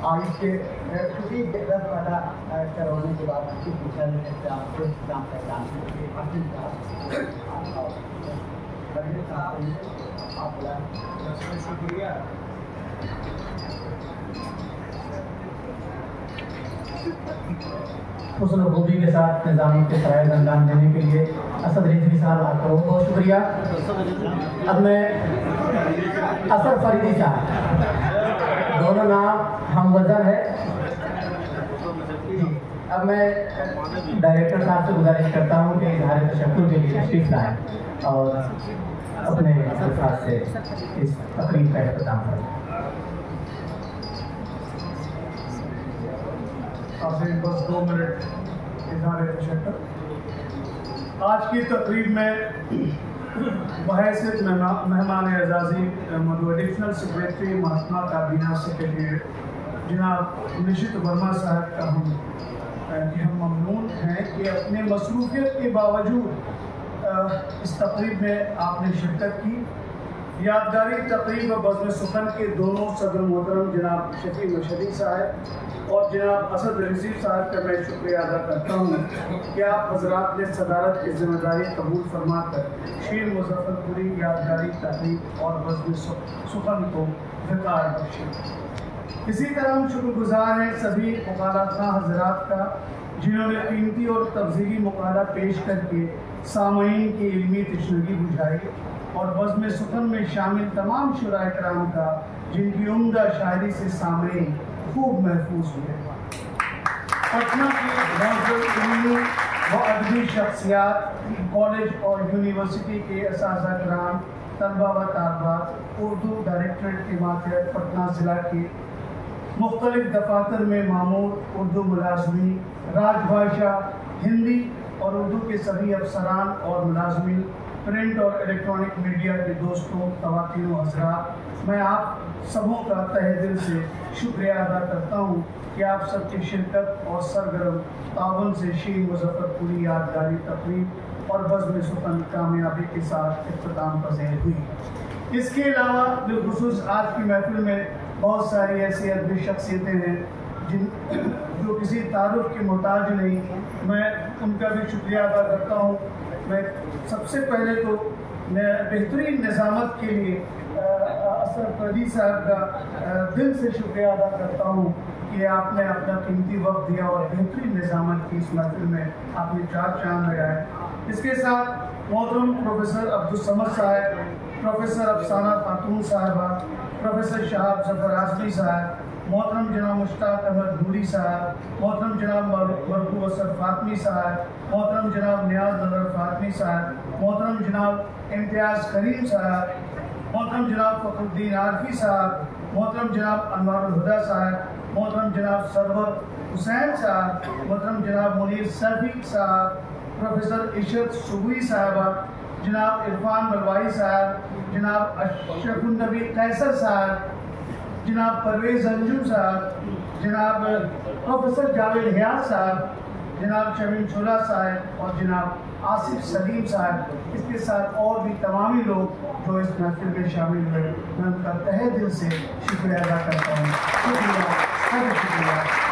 اور اس کے چھٹی رد ادا کروانے کے بعد اس کی پوچھا آپ کو کام پہچان شکریہ. حسن و خوبی کے ساتھ نظام کے فرائض انجام دینے کے لیے اسد رضوی صاحب آپ کا بہت بہت شکریہ. اب میں اثر فریدی صاحب، دونوں نام ہم وزن ہے. اب میں ڈائریکٹر صاحب سے گزارش کرتا ہوں کہ اظہار تشکر کے لیے تشریف لائیں اور اپنے الفاظ سے اس تقریب کا اختتام کریں. آپ سے بس 2 منٹ اظہار تشکر. آج کی تقریب میں بحیثیت مہمان اعزازی ایڈیشنل سیکریٹری محکمہ کابینہ سیکریٹریٹ جناب نشت ورما صاحب کا ہم ممنون ہیں کہ اپنے مصروفیت کے باوجود اس تقریب میں آپ نے شرکت کی. یادگاری تقریب و بزم سخن کے دونوں صدر محترم جناب شفیع مشہدی صاحب اور جناب اسد رضوی صاحب کا میں شکریہ ادا کرتا ہوں کہ آپ حضرات نے صدارت کی ذمہ داری قبول فرما کر شیر مظفر پوری یادگاری تقریب اور بزم سخن کو وقار بخشی. اسی طرح ہم شکر گزار ہیں سبھی مقالہ خواں حضرات کا جنہوں نے قیمتی اور تفصیلی مقالہ پیش کر کے سامعین کی علمی تشنگی بجھائی اور بزم سخن میں شامل تمام شرح کرام کا جن کی عمدہ شاعری سے سامعین خوب محفوظ ہوئے. پٹنہ کی معزز علمی و ادبی شخصیات، کالج اور یونیورسٹی کے اساتذہ کرام، طلبہ و طالبات، اردو ڈائریکٹریٹ کے ماتحت پٹنہ ضلع کے مختلف دفاتر میں مامور اردو ملازمین، راج بھاشا ہندی اور اردو کے سبھی افسران اور ملازمین، پرنٹ اور الیکٹرانک میڈیا کے دوستوں، خواتین و حضرات، میں آپ سبوں کا تہہ دل سے شکریہ ادا کرتا ہوں کہ آپ سب کی شرکت اور سرگرم تعاون سے شیر مظفر پوری یادگاری تقریب اور بزم سخن کامیابی کے ساتھ اختتام پذیر ہوئی. اس کے علاوہ بالخصوص آج کی محفل میں بہت ساری ایسی ادبی شخصیتیں ہیں جو کسی تعارف کے محتاج نہیں. میں ان کا بھی شکریہ ادا کرتا ہوں. میں سب سے پہلے تو بہترین نظامت کے لیے اسد فریدی صاحب کا دل سے شکریہ ادا کرتا ہوں کہ آپ نے اپنا قیمتی وقت دیا اور بہترین نظامت کی اس محفل میں آپ نے 4 چاند لگائے. اس کے ساتھ محترم پروفیسر عبدالصمد صاحب، پروفیسر افسانہ خاتون صاحبہ، پروفیسر شہاب ظفر اعظمی صاحب، محترم جناب مشتاق احمد نوری صاحب، محترم جناب مرغوب اسد فاطمی صاحب، محترم جناب نیاز نظر فاطمی صاحب، محترم جناب امتیاز کریم صاحب، محترم جناب فخر الدین عارفی صاحب، محترم جناب انوار الہدیٰ صاحب، محترم جناب سرور حسین صاحب، محترم جناب منیر سیفی صاحب، پروفیسر عشرت سبوئی صاحبہ، جناب عرفان ملوائی صاحب، جناب اشرف النبی قیصر صاحب، جناب پرویز انجم صاحب، جناب پروفیسر جاوید حیات صاحب، جناب شمیم چولہ صاحب اور جناب آصف سلیم صاحب. اس کے ساتھ اور بھی تمامی لوگ جو اس محفل میں شامل ہوئے، میں ان کا تہہ دل سے شکریہ ادا کرتا ہوں. شکریہ، شکریہ.